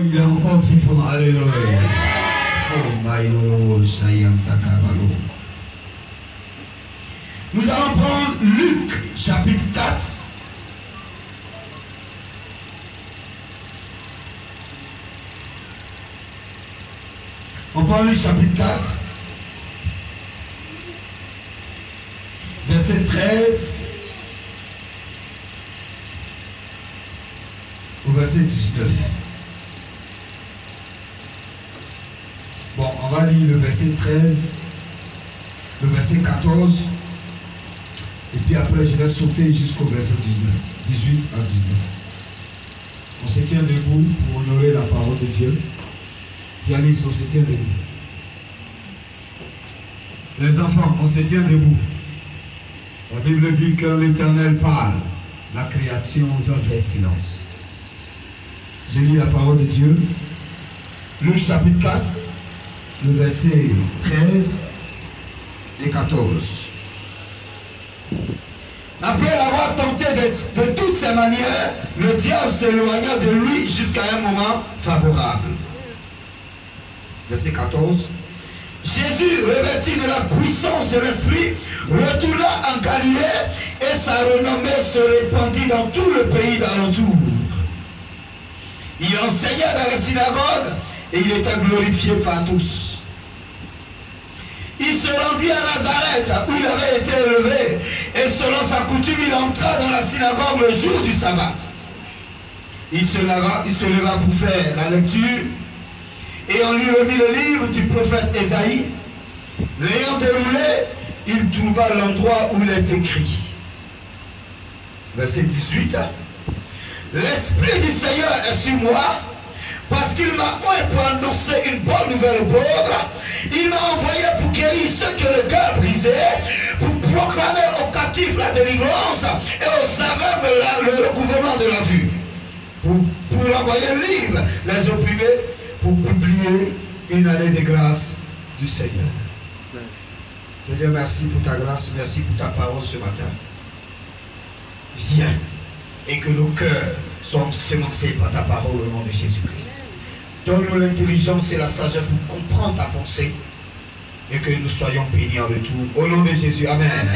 Il est encore vivant, alléluia. Oh, Maïlo, Chayam Takabalo. Nous allons prendre Luc, chapitre 4. On prend Luc, chapitre 4. Verset 13 au verset 19. Bon, on va lire le verset 13, le verset 14, et puis après je vais sauter jusqu'au verset 18 à 19. On se tient debout pour honorer la parole de Dieu. Pianiste, on se tient debout. Les enfants, on se tient debout. La Bible dit que l'Éternel parle, la création doit faire silence. Je lis la parole de Dieu. Luc chapitre 4. Le verset 13 et 14. Après l'avoir tenté de toutes ses manières, le diable s'éloigna de lui jusqu'à un moment favorable. Verset 14. Jésus, revêtu de la puissance de l'Esprit, retourna en Galilée et sa renommée se répandit dans tout le pays d'alentour. Il enseignait dans la synagogue et il était glorifié par tous. Il se rendit à Nazareth où il avait été élevé et selon sa coutume il entra dans la synagogue le jour du sabbat. Il se leva pour faire la lecture et on lui remit le livre du prophète Ésaïe. L'ayant déroulé, il trouva l'endroit où il est écrit. Verset 18. L'Esprit du Seigneur est sur moi parce qu'il m'a oint pour annoncer une bonne nouvelle aux pauvres. Il m'a envoyé pour guérir ceux qui ont le cœur brisé, pour proclamer aux captifs la délivrance et aux aveugles le recouvrement de la vue, pour envoyer libre les opprimés, pour publier une année de grâce du Seigneur. Seigneur, merci pour ta grâce, merci pour ta parole ce matin. Viens et que nos cœurs soient semencés par ta parole au nom de Jésus-Christ. Donne-nous l'intelligence et la sagesse pour comprendre ta pensée et que nous soyons bénis en retour. Au nom de Jésus, amen.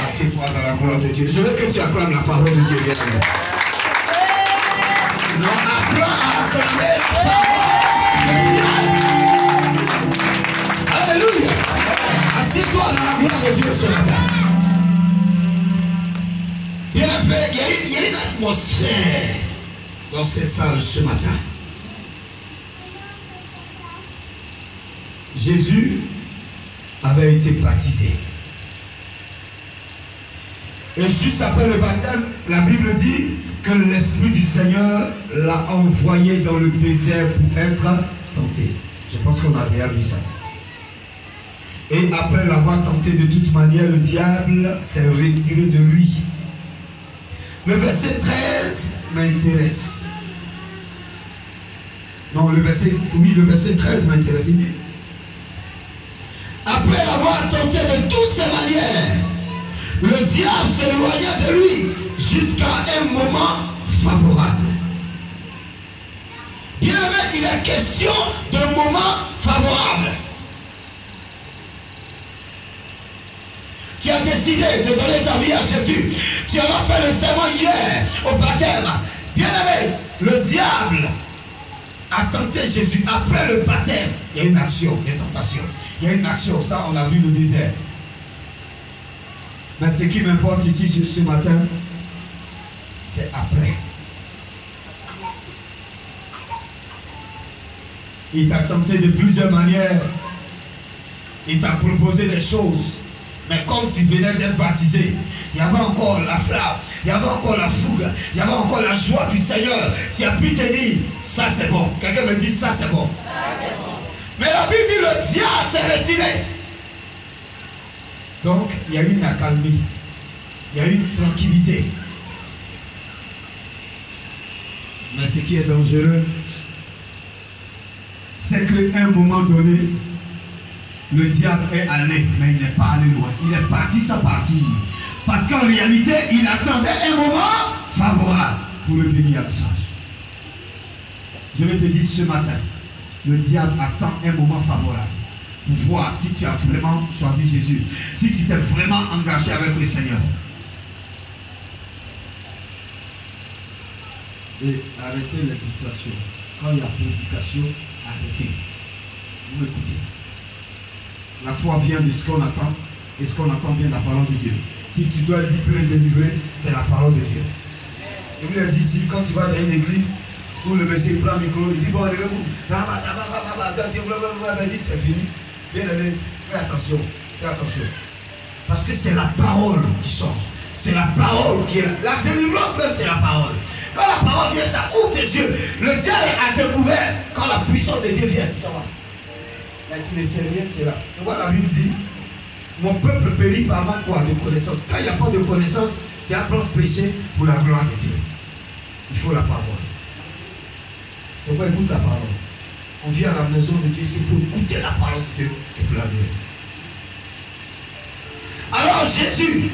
Assieds-toi dans la gloire de Dieu. Je veux que tu acclames la parole de Dieu, bien aimé. Non, apprends à acclamer la parole de Dieu. Alléluia. Assieds-toi dans la gloire de Dieu ce matin. Bien fait, il y a une atmosphère dans cette salle ce matin. Jésus avait été baptisé. Et juste après le baptême, la Bible dit que l'Esprit du Seigneur l'a envoyé dans le désert pour être tenté. Je pense qu'on a déjà vu ça. Et après l'avoir tenté de toute manière, le diable s'est retiré de lui. Le verset 13 m'intéresse. Non, le verset 13 m'intéresse. Après avoir tenté de toutes ses manières, le diable s'éloigna de lui jusqu'à un moment favorable. Bien aimé, il est question d'un moment favorable. Tu as décidé de donner ta vie à Jésus. Tu en as fait le serment hier au baptême. Bien-aimé, le diable a tenté Jésus. Après le baptême, il y a une action, des tentations. Il y a une action, ça on a vu le désert. Mais ce qui m'importe ici ce matin, c'est après. Il t'a tenté de plusieurs manières. Il t'a proposé des choses. Mais comme tu venais d'être baptisé, il y avait encore la flamme, il y avait encore la fougue, il y avait encore la joie du Seigneur. Tu as pu te dire, ça c'est bon. Quelqu'un me dit, ça c'est bon. Mais la Bible dit, le diable s'est retiré. Donc, il y a eu une accalmie. Il y a eu une tranquillité. Mais ce qui est dangereux, c'est qu'à un moment donné, le diable est allé, mais il n'est pas allé loin. Il est parti sans partir. Parce qu'en réalité, il attendait un moment favorable pour revenir à la charge. Je vais te dire ce matin, le diable attend un moment favorable pour voir si tu as vraiment choisi Jésus, si tu t'es vraiment engagé avec le Seigneur. Et arrêtez les distractions. Quand il y a prédication, arrêtez. Vous m'écoutez. La foi vient de ce qu'on attend, et ce qu'on attend vient de la parole de Dieu. Si tu dois libérer, délivrer, c'est la parole de Dieu. Je vous ai dit ici, quand tu vas dans une église, où le monsieur prend le micro, il dit bon, levez-vous. Il dit c'est fini. Bien aimé, fais attention, fais attention. Parce que c'est la parole qui change. C'est la parole qui est là. La délivrance même, c'est la parole. Quand la parole vient, ça ouvre tes yeux. Le diable a découvert quand la puissance de Dieu vient. Ça va. Mais tu ne sais rien, tu es là. Et voilà, la Bible dit, mon peuple périt par manque quoi de connaissance. Quand il n'y a pas de connaissance, tu apprends à pécher pour la gloire de Dieu. Il faut la parole. C'est pourquoi écoute la parole. On vient à la maison de Dieu, c'est pour écouter la parole de Dieu et pour la donner. Alors Jésus,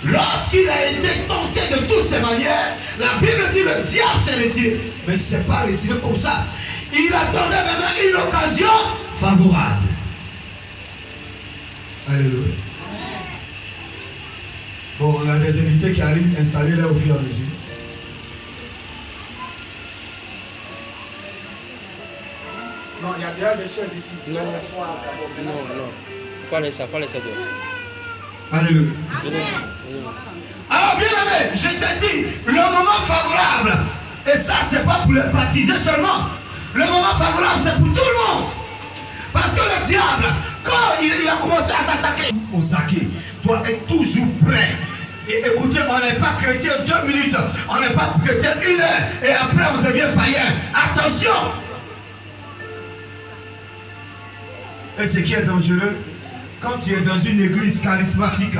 lorsqu'il a été tenté de toutes ces manières, la Bible dit le diable s'est retiré. Mais il ne s'est pas retiré comme ça. Il attendait même une occasion favorable. Alléluia. Bon, on a des invités qui arrivent, installés là au fur et à mesure. Non, il y a déjà des chaises ici. Non, non. Faut laisser dehors. Alléluia. Alors bien aimé, je te dis, le moment favorable, et ça c'est pas pour les baptisés seulement. Le moment favorable c'est pour tout le monde. Parce que le diable, quand il a commencé à t'attaquer au saké, doit être toujours prêt. Et écoutez, on n'est pas chrétien 2 minutes, on n'est pas chrétien 1 heure, et après on devient païen. Attention! Et ce qui est dangereux, quand tu es dans une église charismatique,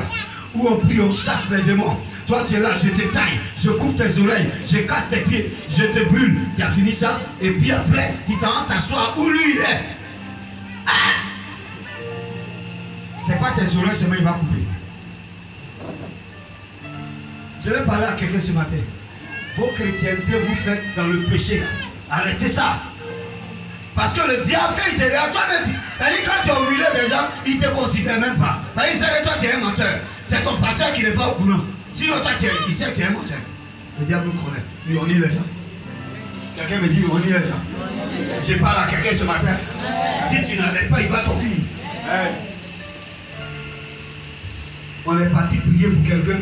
où on prie, on chasse les démons, toi tu es là, je te taille, je coupe tes oreilles, je casse tes pieds, je te brûle, tu as fini ça, et puis après, tu t'en vas t'asseoir où lui il est. Ah! C'est pas tes oreilles seulement il va couper. Je vais parler à quelqu'un ce matin. Vos chrétientés vous faites dans le péché là. Arrêtez ça. Parce que le diable, quand il te regarde, toi-même, quand tu es au milieu des gens, il ne te considère même pas. Parce qu'il sait que toi tu es un menteur. C'est ton pasteur qui n'est pas au courant. Sinon toi qui sais que tu es un menteur. Le diable nous connaît. Il renie les gens. Quelqu'un me dit il renie les gens. Je parle à quelqu'un ce matin. Si tu n'arrêtes pas, il va t'oublier. On est parti prier pour quelqu'un.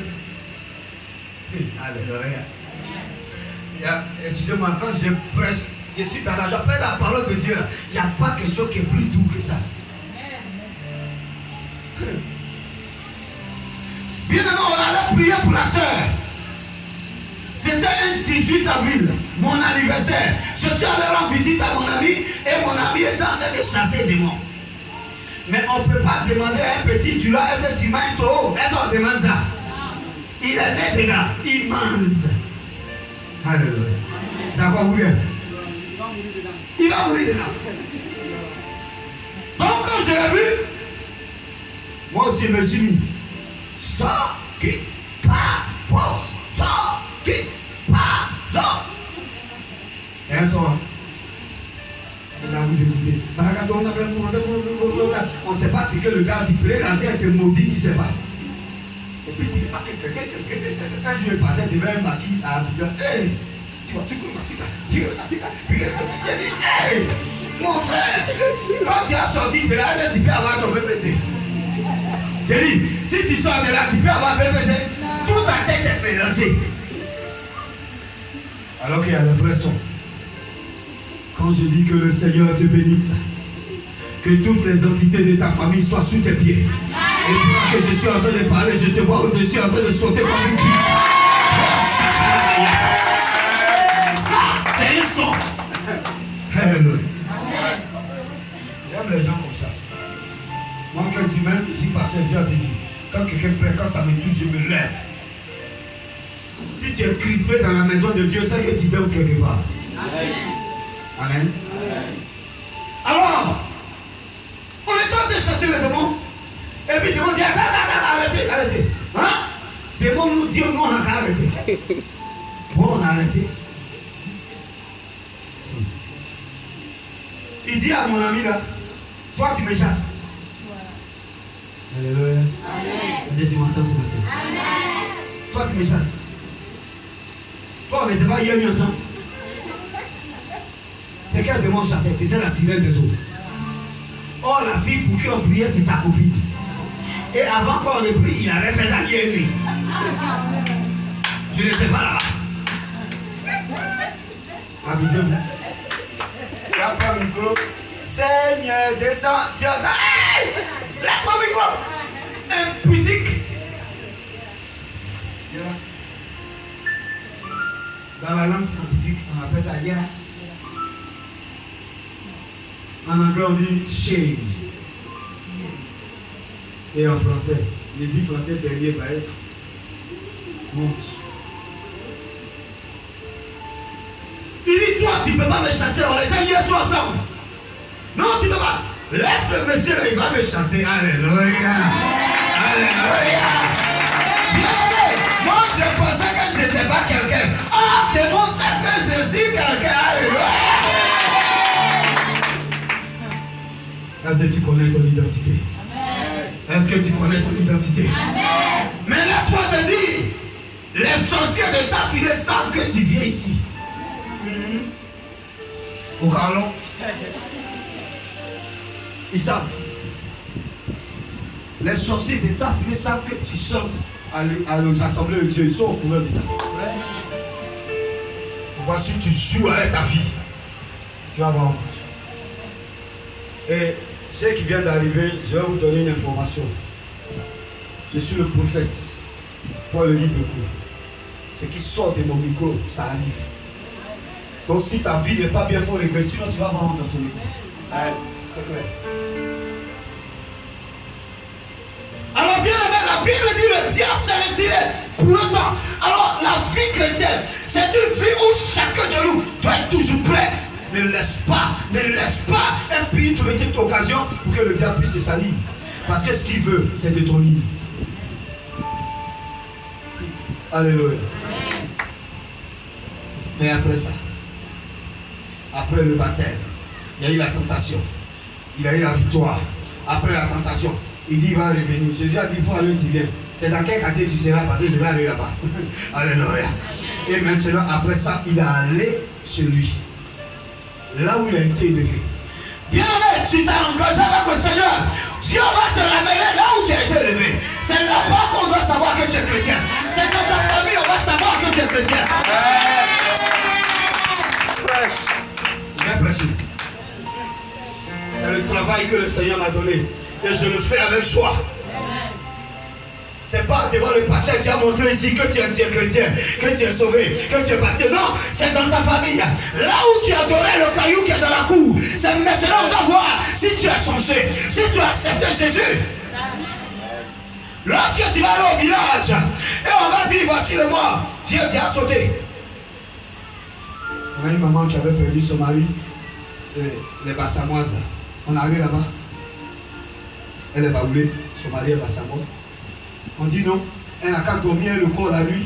Alléluia. Excusez-moi, quand je prêche, je suis dans la joie. Après la parole de Dieu, il n'y a pas quelque chose qui est plus doux que ça. Bien aimé, on allait prier pour la soeur. C'était un 18 avril, mon anniversaire. Je suis allé rendre visite à mon ami et mon ami était en train de chasser des démons. Mais on ne peut pas demander à un petit, tu l'as, est-ce que tu manges un taureau? Est-ce qu'on demande ça? Il est né dedans, il mange. Alléluia. Ça va mourir. Il va mourir dedans. Donc quand je l'ai vu, moi aussi je me suis mis. Sors, quitte, pas, pose, sors, quitte, pas, sors. C'est un son. Là vous écoutez. On ne sait pas ce que le gars dit. Peut-être l'antenne était maudit, tu ne sais pas. Et puis tu dis, un jour il passait devant un maquis à Abidjan. Hey, Tu vas tout commencer. J'ai dit, hey, mon frère, quand tu as sorti de là, tu peux avoir ton PPC. J'ai dit, si tu sors de là, tu peux avoir PPC. Toute ta tête est mélangée. Alors qu'il y a le vrai son. Quand je dis que le Seigneur te bénisse, que toutes les entités de ta famille soient sous tes pieds. Et pendant que je suis en train de parler, je te vois au-dessus en train de sauter comme une biche. Ça, c'est un son. Alléluia. J'aime les gens comme ça. Moi, quand je même ici, pasteur, ici, quand quelqu'un prête, quand ça me touche, je me lève. Si tu es crispé dans la maison de Dieu, c'est que tu danses quelque part. Amen. Alors, on est en train de chasser les démons. Et puis le démon dit, arrêtez, arrêtez. Hein? Le démon nous dit, nous on a arrêté. Bon, on a arrêté. Il dit à mon ami là, toi tu me chasses. Alléluia. Amen. Tu m'entends ce matin. Amen. Toi tu me chasses. Toi on n'était pas hier mis ensemble. C'est quel démon chassait? C'était la sirène des eaux. Oh, la fille pour qui on priait, c'est sa copine. Et avant qu'on ne prie, il avait fait ça hier nuit. Je n'étais pas là-bas. Amusez-vous. Il a pris le micro. Seigneur, descends. Dieu, hey! Laisse mon micro. Impudique. Dans la langue scientifique, on appelle ça yera. En anglais, on dit shame. Et en français, il dit français dernier par être honte. Il dit, toi, tu ne peux pas me chasser. On était hier soir ensemble. Non, tu ne peux pas. Laisse le monsieur, il va me chasser. Alléluia. Alléluia. Bien-aimé, moi, je pensais que je n'étais pas quelqu'un. Ah, démon, c'est que je suis quelqu'un. Alléluia. Est-ce que tu connais ton identité? Est-ce que tu connais ton identité? Amen. Mais laisse-moi te dire, les sorciers de ta fille savent que tu viens ici. Au Carlon, ils savent. Les sorciers de ta fille savent que tu chantes à nos assemblées de Dieu. Ils sont au courant de ça. C'est pas si tu joues avec ta fille, tu vas avoir honte. Et ceux qui viennent d'arriver, je vais vous donner une information. Je suis le prophète Paul Libecourt. Ce qui sort de mon micro, ça arrive. Donc si ta vie n'est pas bien, il faut régler, sinon tu vas voir dans ton église. C'est clair. Alors bien aimé, la Bible dit le diable s'est retiré pour le temps. Alors la vie chrétienne, c'est une vie où chacun de nous doit être toujours prêt. Ne laisse pas impédir trouver toute occasion pour que le diable puisse te salir. Parce que ce qu'il veut, c'est de ton lit. Alléluia. Mais après ça, après le baptême, il y a eu la tentation. Il y a eu la victoire. Après la tentation, il dit il va revenir. Jésus a dit il faut aller, tu viens. C'est dans quel quartier tu seras parce que je vais aller là-bas. Alléluia. Et maintenant, après ça, il est allé chez lui. Là où il a été élevé. Bien-aimé, tu t'es engagé avec le Seigneur. Dieu va te ramener là où tu as été élevé. C'est là-bas qu'on doit savoir que tu es chrétien. C'est dans ta famille, on va savoir que tu es chrétien. Bien précis. C'est le travail que le Seigneur m'a donné. Et je le fais avec joie. C'est pas devant le pasteur qui a montré ici que tu es chrétien, que tu es sauvé, que tu es baptisé. Non, c'est dans ta famille. Là où tu as adoré le caillou qui est dans la cour, c'est maintenant on doit voir si tu as changé, si tu as accepté Jésus. Lorsque tu vas aller au village, et on va dire voici le mort, viens, tu as sauté. On a une maman qui avait perdu son mari, les Bassamoises. On est allé là-bas. Elle est baoulée, son mari est Bassamois. On dit non, elle n'a qu'à dormir le corps la nuit.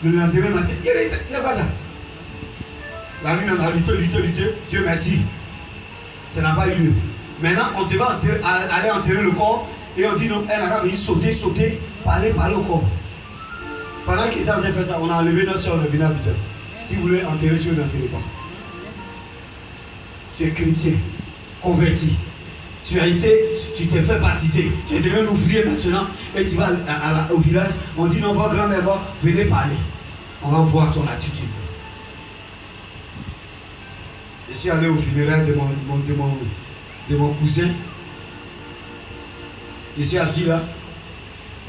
Le lendemain matin, c'est pas ça. La nuit, on a lutté, Dieu merci. Ça n'a pas eu lieu. Maintenant, on devait aller enterrer le corps. Et on dit non, elle n'a qu'à venir sauter, parler au corps. Pendant qu'il était en train de faire ça, on a enlevé notre soeur, on est venu à Bidon. Si vous voulez enterrer, si vous n'enterrez pas. Tu es chrétien, converti. Tu t'es fait baptiser. Tu es devenu un ouvrier maintenant. Et tu vas au village. On dit non, votre grand-mère, venez parler. On va voir ton attitude. Je suis allé au funérailles de mon cousin. Je suis assis là.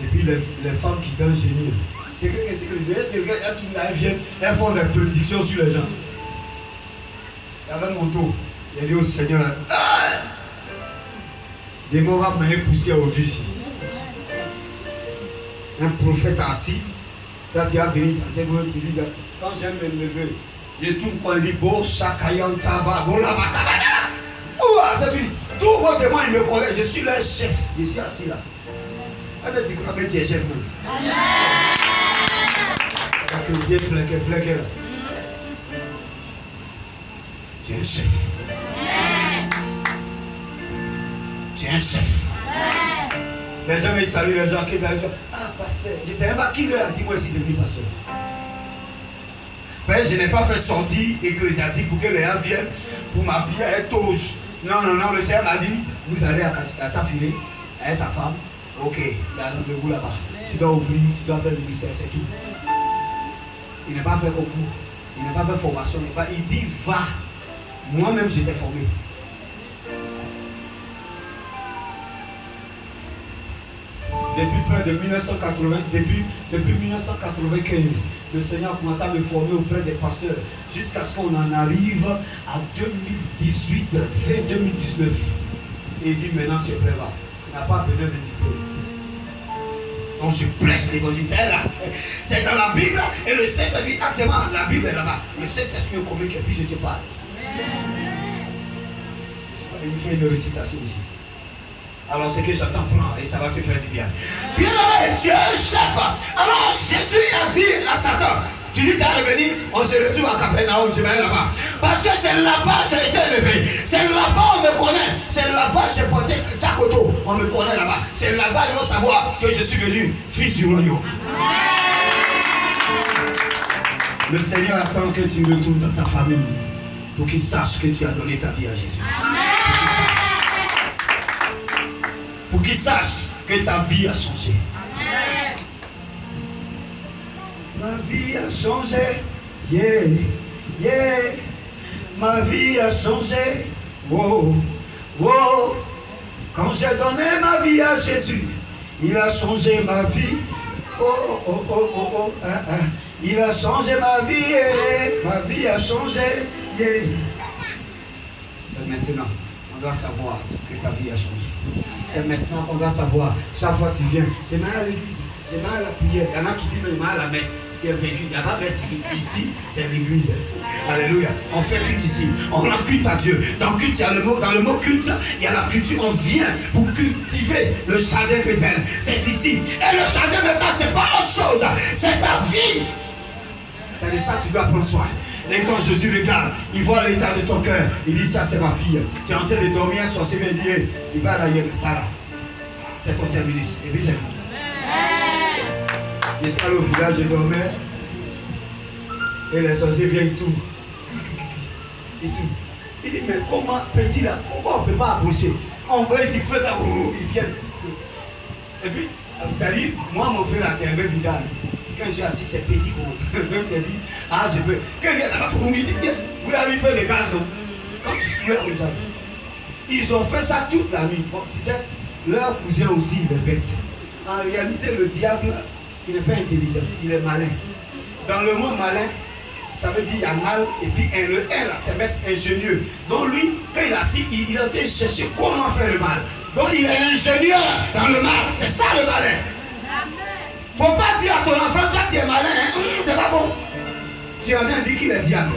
Et puis les femmes qui dansent gémir. Elles font des prédictions sur les gens. Il y avait mon dos. Il dit au Seigneur, des mots vont me pousser aujourd'hui ici. Un prophète assis. Quand tu as venu dans ces mots, tu dis, quand j'aime me lever, je tourne quand il dit, bon, chakayan taba, bon, la matabada. Ouah, c'est fini. Tous vos démons, ils me connaissent. Je suis leur chef. Je suis assis là. Est-ce que tu crois que tu es chef même? Que tu es flequé là. Tu es un chef. Tu es un chef. Les gens ils saluent les gens qui arrivent. Ah, pasteur. Je ne sais même pas qui leur a dit moi aussi devenu pasteur. Père, je n'ai pas fait sortir ecclésiastique pour que les gens viennent pour m'habiller à être tous. Non, le Seigneur m'a dit, vous allez à ta fille, avec ta femme. Ok, il y a un rendez-vous là-bas. Tu dois ouvrir, tu dois faire le ministère, c'est tout. Il n'a pas fait concours, il n'a pas fait formation, il dit va. Moi-même j'étais formé. Depuis près de 1980, depuis 1995, le Seigneur a commencé à me former auprès des pasteurs jusqu'à ce qu'on en arrive à 2018, fin 2019. Et il dit maintenant tu es prêt là. Tu n'as pas besoin de diplôme. Donc je prêche l'évangile. C'est dans la Bible et le Saint-Esprit, actuellement la Bible est là-bas. Le Saint-Esprit me communique et puis je te parle. Il me fait une récitation ici. Alors ce que j'attends, prends et ça va te faire du bien. Bien aimé, tu es un chef. Alors Jésus a dit à Satan, tu dis tu es revenu, on se retrouve à Capernaum, tu vas là-bas. Parce que c'est là-bas que j'ai été élevé. C'est là-bas on me connaît. C'est là-bas que j'ai porté Tchakoto. On me connaît là-bas. C'est là-bas qu'ils vont savoir que je suis venu fils du royaume. Le Seigneur attend que tu retournes dans ta famille pour qu'il sache que tu as donné ta vie à Jésus. Pour qu'il sache que ta vie a changé. Ma vie a changé. Yeah, yeah. Ma vie a changé. Wow, wow. Quand j'ai donné ma vie à Jésus, il a changé ma vie. Oh, oh, oh, oh, oh. Il a changé ma vie. Yeah. Ma vie a changé. Yeah. C'est maintenant. On doit savoir que ta vie a changé. C'est maintenant qu'on doit savoir. Chaque fois que tu viens, j'ai mal à l'église, j'ai mal à la prière. Il y en a qui disent, j'ai mal à la messe. Tu es vaincu. Il n'y a pas de messe ici. Ici, c'est l'église. Alléluia. On fait culte ici. On rend culte à Dieu. Dans le culte, il y a le mot. Dans le mot culte, il y a la culture. On vient pour cultiver le jardin d'Éden. C'est ici. Et le jardin maintenant, ce n'est pas autre chose. C'est ta vie. C'est de ça que tu dois prendre soin. Et quand Jésus regarde, il voit l'état de ton cœur. Il dit, ça c'est ma fille. Tu es en train de dormir, son sorcier vient dire, il va là, Sarah. C'est ton terminus. Et puis c'est fini. Je suis allé au village, je dormais. Et les sorciers viennent tout. Il dit, mais comment petit là, pourquoi on ne peut pas approcher? On voit ici, frère là, ils viennent. Et puis, vous savez, moi mon frère là, c'est un peu bizarre. Quand je suis assis, c'est petit gros. Donc il s'est dit, ah je peux. Quand il vient, ça va pour vous. Il dit, vous avez fait des gaz, non? Quand tu soulèves les gens. Ils ont fait ça toute la nuit. Bon, tu sais, leur cousin aussi, il est bête. En réalité, le diable, il n'est pas intelligent, il est malin. Dans le mot malin, ça veut dire il y a mal, et puis le L, c'est mettre ingénieux. Donc lui, quand il a assis, il a été chercher comment faire le mal. Donc il est ingénieur dans le mal. C'est ça le malin. Faut pas dire à ton enfant, toi tu es malin, hein? C'est pas bon. Tu es en train de dire qu'il est diable.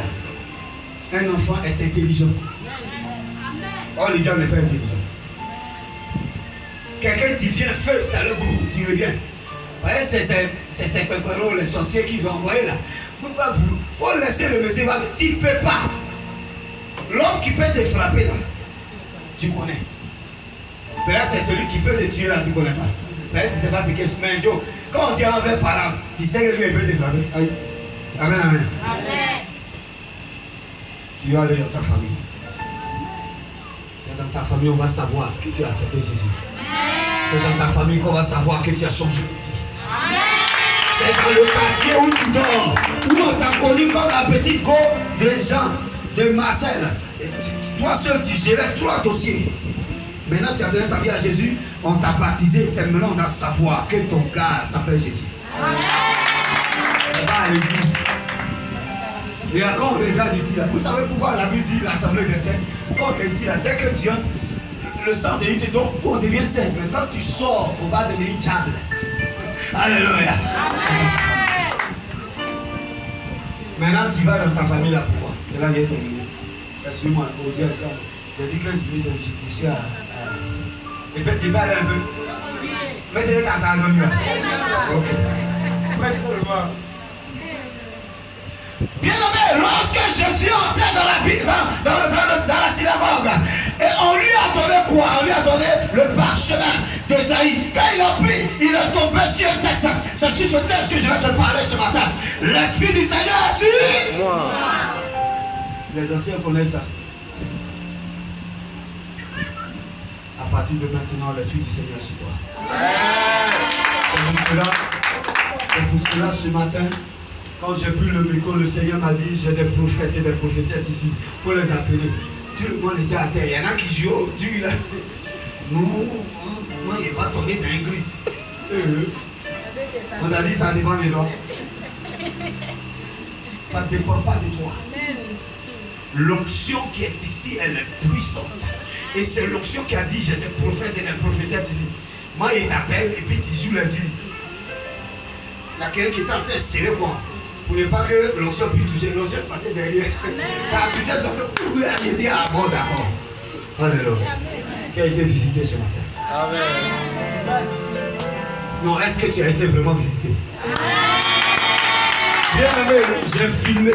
Un enfant est intelligent. Or le diable n'est pas intelligent. Quelqu'un qui vient feu, ça le goût, tu reviens. Vous voyez, c'est ces péperos, les sorciers qu'ils ont envoyés là. Pourquoi vous? Faut laisser le monsieur va. Tu ne peux pas. L'homme qui peut te frapper là, tu connais. Mais là, c'est celui qui peut te tuer là, tu ne connais pas. Tu ne sais pas ce que c'est. Mais quand on dit envers parlant, tu sais que lui il peut te frapper. Amen, amen. Amen. Tu vas aller dans ta famille. C'est dans ta famille qu'on va savoir ce que tu as accepté Jésus. C'est dans ta famille qu'on va savoir que tu as changé. C'est dans le quartier où tu dors, où on t'a connu comme la petite go de Jean, de Marcel. Et toi seul, tu gérais 3 dossiers. Maintenant, tu as donné ta vie à Jésus, on t'a baptisé. C'est maintenant on doit savoir que ton gars s'appelle Jésus. C'est pas à l'église. Et quand on regarde ici, là, vous savez pourquoi la Bible dit l'assemblée des saints? Quand on est ici, là, dès que tu entres, le sang de Jésus, donc on devient saint. Mais quand tu sors, il ne faut pas devenir diable. Alléluia. Maintenant, tu vas dans ta famille là, pourquoi? C'est là qu'il est terminé. Excuse-moi, au Dieu, ça. J'ai dit 15 minutes, je suis à 17. Il peut aller un peu. Mais c'est quand t'as entendu là. Ok. Bien aimé, lorsque Jésus entrait dans la synagogue, et on lui a donné quoi? On lui a donné le parchemin d'Ésaïe. Quand il a pris, il est tombé sur un texte. C'est sur ce texte que je vais te parler ce matin. L'Esprit du Seigneur est sur moi. Les anciens connaissent ça. À partir de maintenant, l'Esprit du Seigneur est sur toi. C'est pour cela ce matin, quand j'ai pris le micro, le Seigneur m'a dit, j'ai des prophètes et des prophétesses ici, il faut les appeler. Tout le monde était à terre. Il y en a qui jouent au Dieu là. Non, moi il n'est pas tombé dans l'église. On a dit ça dépend de toi. Ça ne dépend pas de toi. L'onction qui est ici, elle est puissante. Et c'est l'onction qui a dit, j'ai des prophètes et des prophétesses ici. Moi il t'appelle et puis tu joues le Dieu. Il y a quelqu'un qui est en train de serrer quoi. Pour ne pas que l'onction puisse toucher. L'onction passait derrière. Ça a touché son dos. Il dit, ah bon, d'accord. Alléluia. Qui a été visité ce matin? Amen. Non, est-ce que tu as été vraiment visité? Bien aimé, j'ai filmé.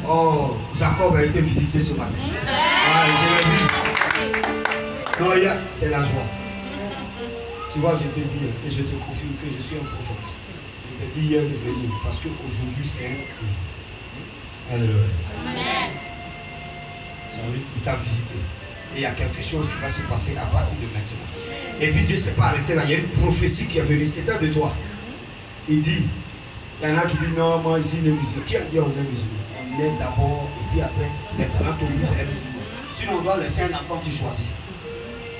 Oh, Jacob a été visité ce matin. Ouais, je l'ai vu. Non, c'est la joie. Tu vois, je te dis et je te confirme que je suis un prophète. Je t'ai dit hier de venir parce qu'aujourd'hui c'est un. Alléluia. Il t'a visité. Et il y a quelque chose qui va se passer à partir de maintenant. Et puis Dieu ne s'est pas arrêté là. Il y a une prophétie qui est venue. C'était de toi. Il dit, il y en a qui disent non, moi ici, les musulmans. Qui a dit on est musulmans? On est d'abord et puis après, les parents t'obligent à être musulmans. Sinon, on doit laisser un enfant, tu choisis.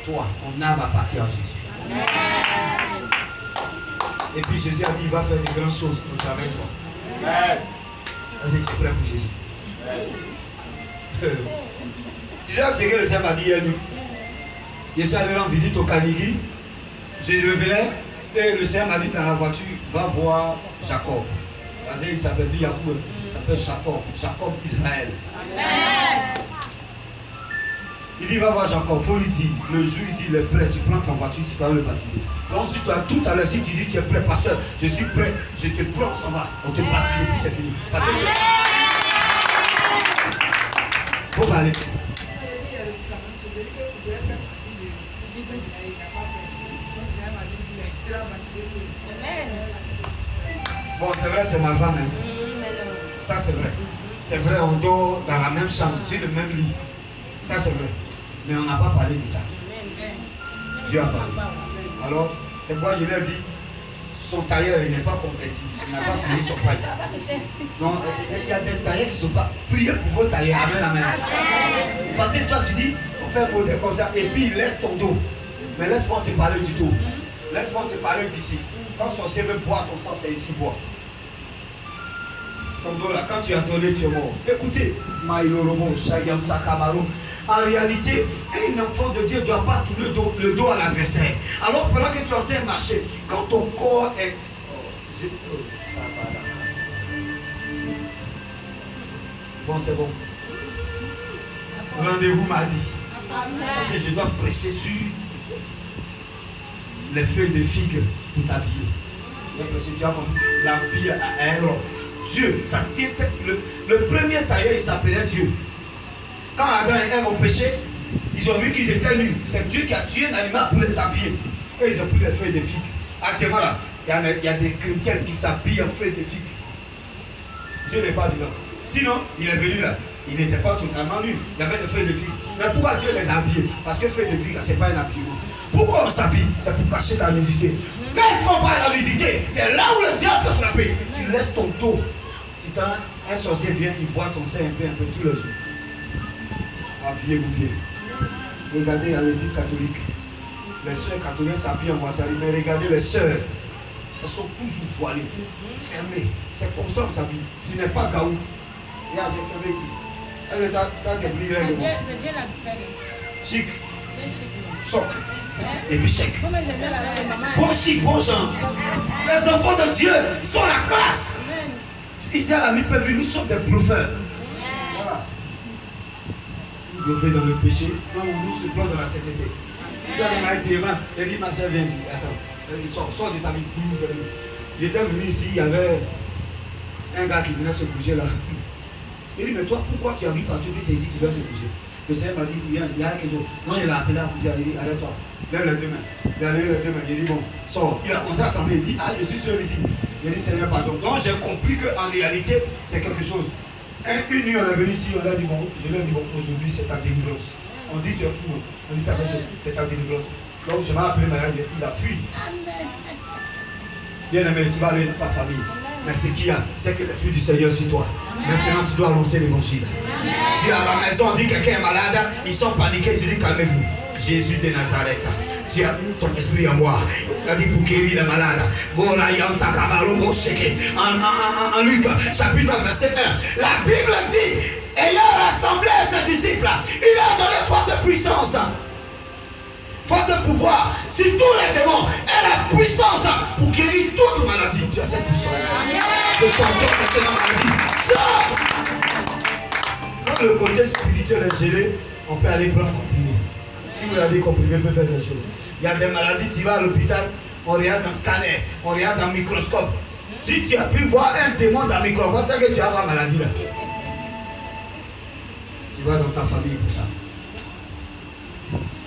Toi, ton âme appartient à Jésus. Et puis Jésus a dit, il va faire de grandes choses au travers de toi. Est-ce que tu es prêt pour Jésus? Tu sais ce que le Seigneur m'a dit hier nuit? Je suis allé rendre visite au Kanigi. Je revenais et le Seigneur m'a dit dans la voiture, va voir Jacob. Parce qu'il s'appelle Yacoub, il s'appelle Jacob, Jacob Israël. Amen. Il dit, va voir Jacob, il faut lui dire, le jour il dit, il est prêt, tu prends ta voiture, tu vas le baptiser. Donc si toi, tout à l'heure, si tu dis, tu es prêt, pasteur, je suis prêt, je te prends, ça va, on te baptise et puis c'est fini. Parce que faut parler. Bon, c'est vrai, c'est ma femme. Hein. Ça, c'est vrai. C'est vrai, on dort dans la même chambre, sur le même lit. Ça, c'est vrai. Mais on n'a pas parlé de ça. Dieu a parlé. Alors, c'est pourquoi je lui ai dit, son tailleur, il n'est pas converti. Il n'a pas fini son paille. Donc, il y a des tailleurs qui ne sont pas. Priez pour vos tailleurs. Amen, amen. Parce que toi, tu dis, il faut faire un modèle comme ça. Et puis, il laisse ton dos. Mais laisse-moi te parler du dos. Laisse-moi te parler d'ici. Quand son CV boit, ton sang, c'est ici boit. Ton dos là, quand tu as donné, tu es mort. Écoutez, Maïlo Robo, Shayam Takamaro. En réalité, un enfant de Dieu ne doit pas tourner le dos à l'adversaire. Alors, pendant que tu es en train de marcher, quand ton corps est. Bon, c'est bon. Rendez-vous mardi. Parce que je dois prêcher sur les feuilles de figues pour t'habiller. Tu as comme l'habiller à Aaron. Dieu, ça tient. Le premier tailleur, il s'appelait Dieu. Quand Adam et Ève ont péché, ils ont vu qu'ils étaient nus. C'est Dieu qui a tué un animal pour les habiller. Et ils ont pris les feuilles de figues. Actuellement là, il y a des chrétiens qui s'habillent en feuilles de figues. Dieu n'est pas dedans. Sinon, il est venu là. Il n'était pas totalement nu. Il y avait des feuilles de figue. Mais pourquoi Dieu les a habillés? Parce que feuilles de figue, ce n'est pas un habillement. Pourquoi on s'habille? C'est pour cacher ta nudité. Quand ils ne font pas la nudité, c'est là où le diable peut frapper. Tu laisses ton dos. Un sorcier vient, il boit ton sein un peu tous les jours. Habillez-vous bien. Regardez les îles catholiques. Les sœurs catholiques s'habillent en Wassari, mais regardez les sœurs. Elles sont toujours voilées, fermées. C'est comme ça qu'on s'habille. Tu n'es pas gaou. Regarde, j'ai fermé ici. T'as oublié le mot. Chic. Choc. Et puis chèque. Bon chic, bon genre. Les enfants de Dieu sont la classe. Ici à la nuit peuvent nous sommes des bluffeurs. Voilà. Nous bluffer dans le péché. Non, nous se plonge dans la sainteté. Ici à la nuit, il dit ma chère, viens ici. Attends. Sors des amis. J'étais venu ici, il y avait un gars qui venait se bouger là. Il dit, mais toi, pourquoi tu arrives partout? C'est ici que tu dois te bouger. Le Seigneur m'a dit, il y a quelque chose. Non, il a appelé à vous dire, il dit, arrête-toi. Lève les deux mains. Il a levé les deux mains. Il dit, bon, sors. Il a commencé à trembler. Il dit, ah, je suis seul ici. Il a dit, Seigneur, pardon. Donc, j'ai compris qu'en réalité, c'est quelque chose. Une nuit, on est venu ici, on a dit, bon, je lui ai dit, bon, aujourd'hui, c'est ta délivrance. On dit, tu es fou. On dit, c'est ta délivrance. Donc, je m'ai appelé Maya, il a fui. Bien aimé, tu vas aller dans ta famille. Mais ce qu'il y a, c'est que l'Esprit du Seigneur sur toi. Maintenant, tu dois annoncer l'évangile. Tu es à la maison, on dit que quelqu'un est malade, ils sont paniqués, tu dis calmez-vous. Jésus de Nazareth, tu as ton esprit en moi. Il a dit pour guérir les malades. En Luc, chapitre 9, verset 1, la Bible dit, ayant rassemblé ses disciples, il a donné force de puissance. Force de pouvoir sur tous les démons et la puissance pour guérir toute maladie. Tu as cette puissance. Je t'ordonne maintenant la maladie. Sors! Quand le côté spirituel est géré, on peut aller prendre comprimé. Qui vous a dit comprimé peut faire des choses. Il y a des maladies, tu vas à l'hôpital, on regarde un scanner, on regarde un microscope. Si tu as pu voir un démon dans le microscope, c'est que tu as la maladie là. Tu vas dans ta famille pour ça.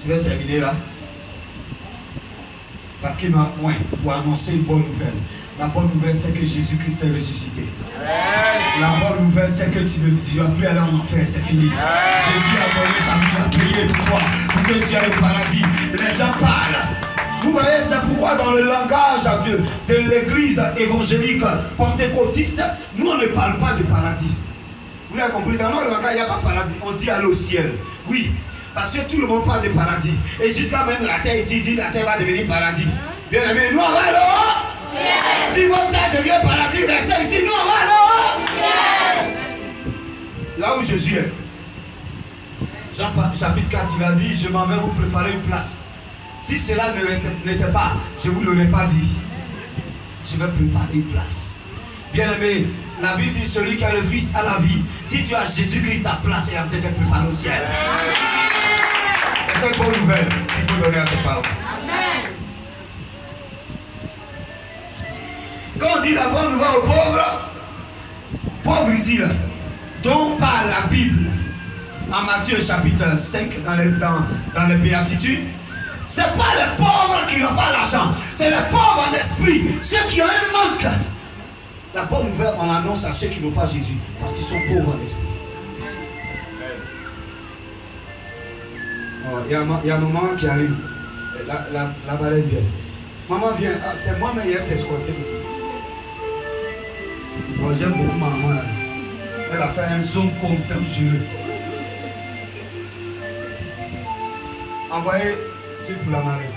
Tu vas terminer là. Parce qu'il m'a moins pour annoncer une bonne nouvelle. La bonne nouvelle, c'est que Jésus-Christ est ressuscité. La bonne nouvelle, c'est que tu ne vas plus aller en enfer, c'est fini. Jésus a donné sa vie, il a payé pour toi, pour que tu ailles au paradis. Les gens parlent. Vous voyez, c'est pourquoi dans le langage de l'église évangélique pentecôtiste, nous on ne parle pas de paradis. Vous avez compris, dans notre langage, il n'y a pas de paradis. On dit aller au ciel. Oui. Parce que tout le monde parle de paradis. Et jusqu'à même la terre ici dit la terre va devenir paradis. Bien aimé, nous on va aller au ciel. Si votre terre devient paradis, restez ici, nous on va aller au ciel. Là où Jésus est. Jean chapitre 4, il a dit, je m'en vais vous préparer une place. Si cela n'était pas, je ne vous l'aurais pas dit. Je vais préparer une place. Bien aimé, la Bible dit, celui qui a le Fils a la vie. Si tu as Jésus-Christ, ta place est en train de préparer au ciel. C'est cette bonne nouvelle qu'il faut donner à tes parents. Quand on dit la bonne nouvelle aux pauvres ici, là, dont parle la Bible, en Matthieu chapitre 5, dans les béatitudes, ce n'est pas les pauvres qui n'ont pas l'argent, c'est les pauvres en esprit, ceux qui ont un manque. La bonne nouvelle, on l'annonce à ceux qui n'ont pas Jésus, parce qu'ils sont pauvres en esprit. Il y a maman qui arrive. La balade vient. Maman vient. Ah, c'est moi, mais il y a t'escorté. Bon, j'aime beaucoup ma maman là. Elle a fait un zoom comme dangereux. Envoyez Dieu pour la marée.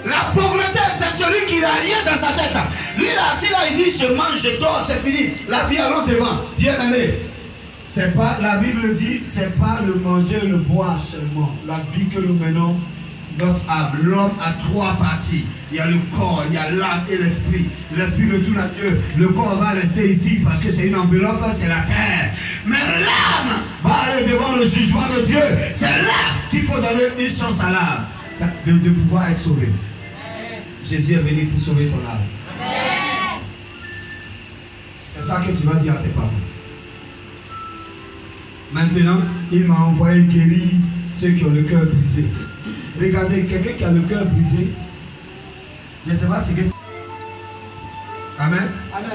La pauvreté, c'est celui qui n'a rien dans sa tête. Lui là, assis là, il dit je mange, je dors, c'est fini. La vie allons devant. Bien aimé. C'est pas, la Bible dit, c'est pas le manger et le boire seulement. La vie que nous menons, notre âme. L'homme a trois parties. Il y a le corps, il y a l'âme et l'esprit. L'esprit de tout nature. Le corps va rester ici parce que c'est une enveloppe, c'est la terre. Mais l'âme va aller devant le jugement de Dieu. C'est là qu'il faut donner une chance à l'âme de pouvoir être sauvé. Jésus est venu pour sauver ton âme. C'est ça que tu vas dire à tes parents. Maintenant, il m'a envoyé guérir ceux qui ont le cœur brisé. Regardez, quelqu'un qui a le cœur brisé, je ne sais pas ce que... Amen. Amen.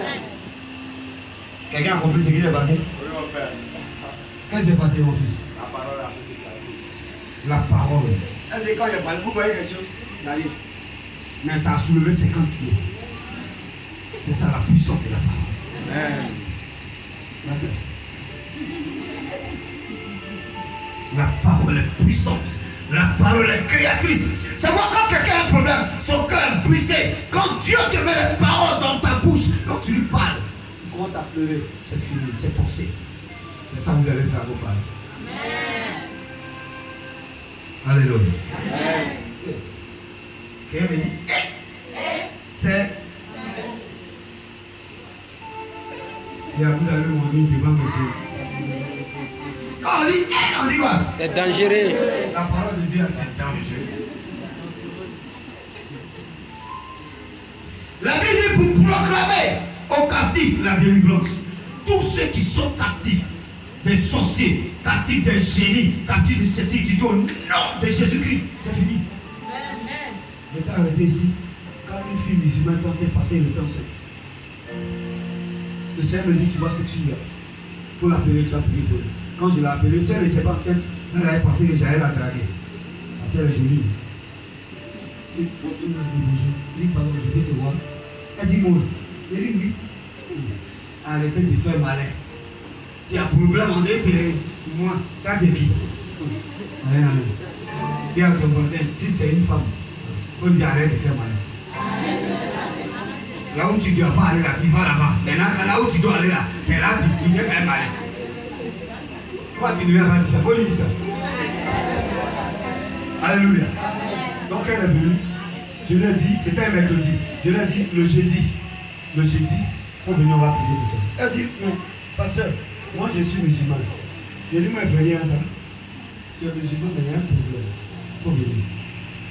Quelqu'un a compris ce qui s'est passé? Qu'est-ce qui s'est passé, mon fils? La parole a été placée. La parole. C'est quand il y a parlé, vous voyez quelque chose, il arrive. Mais ça a soulevé 50 kilos. C'est ça la puissance de la parole. Amen. La parole est puissante. La parole est créatrice. C'est moi quand quelqu'un a un problème, son cœur est brisé. Quand Dieu te met les paroles dans ta bouche, quand tu lui parles, Il commence à pleurer. c'est fini, c'est pensé. C'est ça que vous allez faire à vos parents. Alléluia. Quelqu'un me dit, c'est. Et vous allez m'en dire devant monsieur. Quand on dit quoi? C'est dangereux. La parole de Dieu, c'est dangereux. La Bible dit pour proclamer aux captifs la délivrance. Tous ceux qui sont captifs, des sorciers, captifs des génies, captifs de ceci, tu dis au nom de Jésus-Christ, c'est fini. Je t'ai arrêté ici. Quand une fille musulmane tentait de passer le temps enceinte, le Seigneur me dit, tu vois cette fille-là, il faut l'appeler, tu vas prier pour elle. Quand je l'ai appelée, si elle n'était pas enceinte, elle avait pensé que j'allais la draguer. Parce qu'elle est jolie. Et bonjour, elle dit bonjour. Je dis pardon, je peux te voir. Elle dit moi. Je dis oui. Arrêtez de faire malin. Tu as problème en été. Moi, t'as dit qui? Rien, rien. Dis à ton voisin, si c'est une femme, on lui arrête de faire malin. Là où tu ne dois pas aller là, tu vas là-bas. Maintenant, là où tu dois aller là, c'est là que tu viens faire malin. Pourquoi tu ne viens pas dire ça? Faut lui dire ça. Alléluia. Donc elle est venue. Je lui ai dit, c'était un mercredi. Je lui ai dit, le jeudi, il faut venir, on va prier pour toi. Elle dit, non, pasteur, moi je suis musulman. Je lui ai dit, moi je veux rien ça. Tu es musulman, mais il y a un problème. Il faut venir.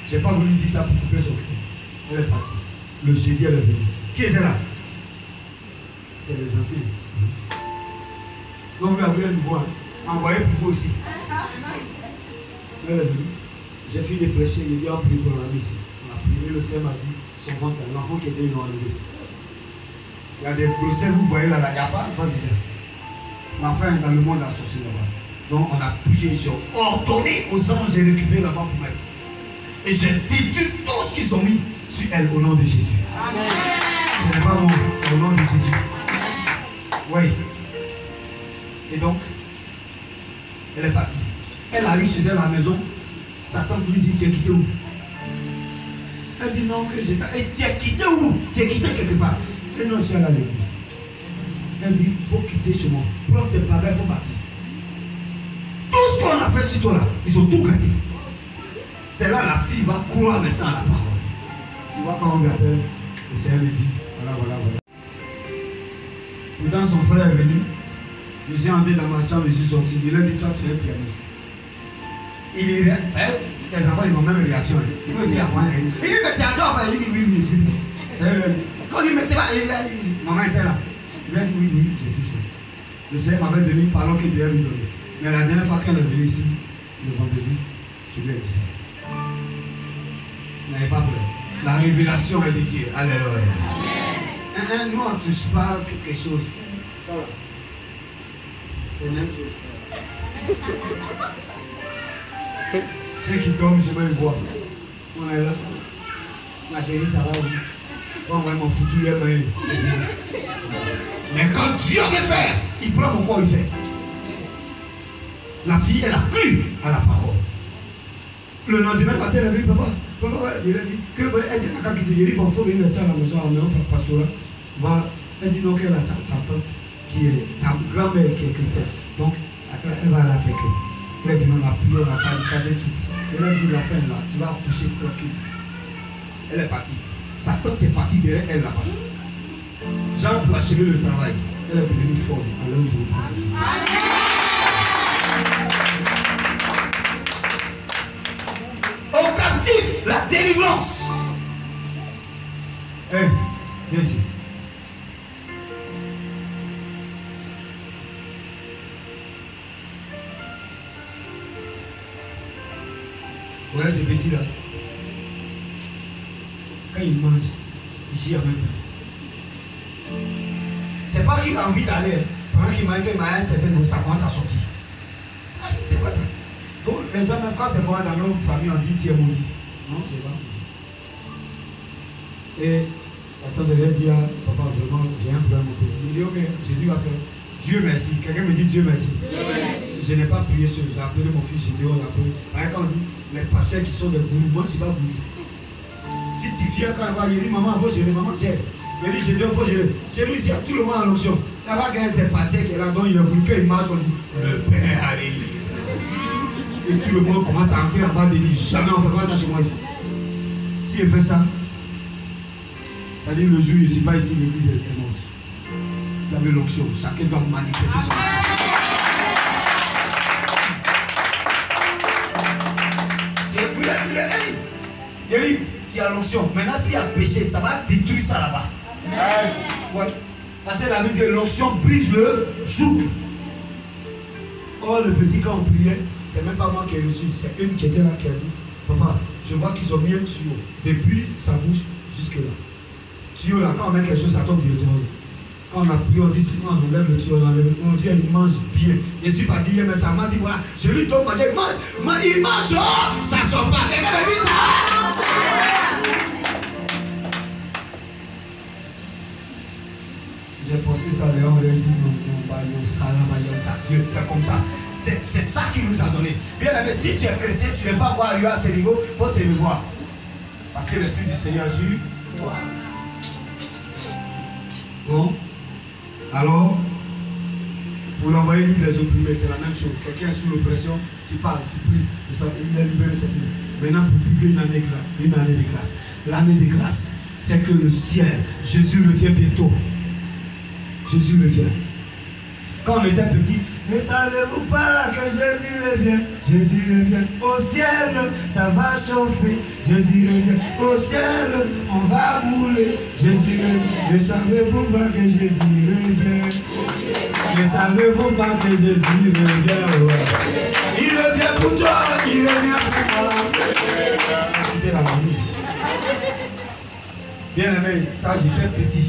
Je n'ai pas voulu dire ça pour couper son cœur. Elle est partie. Le jeudi, elle est venue. Qui était là? C'est les anciens. Donc vous avez un nouveau, envoyé pour vous aussi. Elle est venue. J'ai fini de prêcher, il dit on prie pour la ici. On a prié, le Seigneur m'a dit, son ventre, l'enfant qui était, ils l'ont enlevé. Il y a des grossesses, vous voyez là, il n'y a pas d'enfant dedans. L'enfant est dans le monde associé là-bas. Donc on a prié, j'ai ordonné aux anges de récupérer l'enfant pour mettre. Et j'ai détruit tout ce qu'ils ont mis sur elle au nom de Jésus. Amen. Ce n'est pas moi, c'est au nom de Jésus. Oui. Et donc, elle est partie. Elle arrive chez elle à la maison. Satan lui dit, tu es quitté où? Elle dit non, que j'étais. Et tu es quitté où? Tu es quitté quelque part. Et non, je suis allé à l'église. Elle dit, il faut quitter chez moi. Prends tes bagages, il faut partir. Tout ce qu'on a fait sur toi là, ils ont tout gâté. C'est là la fille va croire maintenant à la parole. Tu vois quand on vous appelle, le Seigneur me dit, voilà. Pourtant son frère est venu. Je suis entré dans ma chambre, je suis sorti. Il a dit, toi tu es pianiste. Il est tes enfants ils ont même réaction. Il me dit à moi. Il dit mais c'est à toi. Il dit oui, c'est elle. Quand il dit mais c'est pas. Maman était là. Il a dit oui, je suis sûr. Le Seigneur m'avait donné une parole qu'il devait lui donner. Mais la dernière fois qu'elle est venue ici, le vendredi, je lui ai dit ça. N'ayez pas peur. La révélation est de Dieu. Alléluia. Nous on ne touche pas quelque chose. C'est la même chose. Ceux qui dorment, je vais les voir. On est là. Ma chérie, ça va où? Bon, vraiment foutu, mais quand Dieu veut faire, il prend mon corps, il fait. La fille, elle a cru à la parole. Le lendemain matin, elle a dit, papa, il a dit, que elle n'a qu'à quitter. Il dit, bon, il faut venir à la maison, on fait pastorat. Elle dit donc qu'elle a sa tante, qui est sa grand-mère qui est chrétienne. Donc, elle va la faire que. Elle est venue, on a prié, on a barricadé tout. Elle a dit, la fin là, tu vas accoucher tranquille. Elle est partie. Sa tante est partie derrière elle là-bas. Jean pour achever le travail. Elle est devenue folle. Alors je vous prends. Au captif, la délivrance. Viens ici. Voilà ce petit là. Quand il mange, ici en même temps. C'est pas qu'il a envie d'aller. Pendant qu'il m'a dit qu'il m'a un certain nombre, ça commence à sortir. Ah, c'est quoi ça? Donc les gens, même quand c'est moi dans nos familles, on dit tu es maudit. Non, tu n'es pas maudit. Et Satan devait dire, papa, vraiment, j'ai un problème au petit. Il dit, ok, Jésus va faire. Dieu merci. Quelqu'un me dit Dieu merci. Dieu merci. Je n'ai pas prié sur lui. J'ai appelé mon fils Gédéon. Par exemple, on dit, les pasteurs qui sont des gourous, moi je ne suis pas gourou. Si tu viens quand il va, il dit, maman, il faut gérer, maman, gère. Il dit, Gédéon, il faut gérer. Chez lui, il y a tout le monde en onction. Là-bas, quand c'est passé, que là, donc il est gourou, quand il marche, on dit, le Père arrive. Et tout le monde commence à entrer en bas de lui. Jamais on ne fait pas ça chez moi ici. Si il fait ça, ça dit le jour où je ne suis pas ici, l'église est morte. Vous avez l'onction. Chacun doit manifester son onction. Hey, tu as l'onction. Maintenant, s'il y a péché, ça va détruire ça là-bas. Ouais. Parce que la Bible dit l'onction brise le joug. Oh, le petit, quand on priait, c'est même pas moi qui ai reçu. C'est une qui était là qui a dit, papa, je vois qu'ils ont mis un tuyau depuis sa bouche jusque-là. Tuyau là, quand on met quelque chose, ça tombe directement. Quand on a prié, on dit si on enlève le tuyau, on enlève. On dit il mange bien. Je suis parti hier, mais ça m'a dit voilà, je lui donne manger, il mange, oh, ça sort pas. Quelqu'un me dit ça. J'ai posté ça dehors, on a dit Dieu, c'est comme ça. C'est ça qui nous a donné. Bien aimé, si tu es chrétien, tu n'es pas encore arrivé à ce niveau, il faut te revoir. Parce que l'Esprit du Seigneur est sur toi. Bon, alors, pour envoyer l'île des opprimés, c'est la même chose. Quelqu'un est sous l'oppression, tu parles, tu pries, il est libéré, c'est fini. Maintenant, pour publier une année de grâce. L'année de grâce, c'est que le ciel, Jésus revient bientôt. Jésus revient. Quand on était petit, ne savez-vous pas que Jésus revient? Jésus revient au ciel, ça va chauffer. Jésus revient au ciel, on va brûler. Jésus revient. Ne savez-vous pas que Jésus revient? Ne savez-vous pas que Jésus revient? Ouais. Il revient pour toi, il revient pour moi. Écoutez la musique. Bien aimé, ça j'étais petit.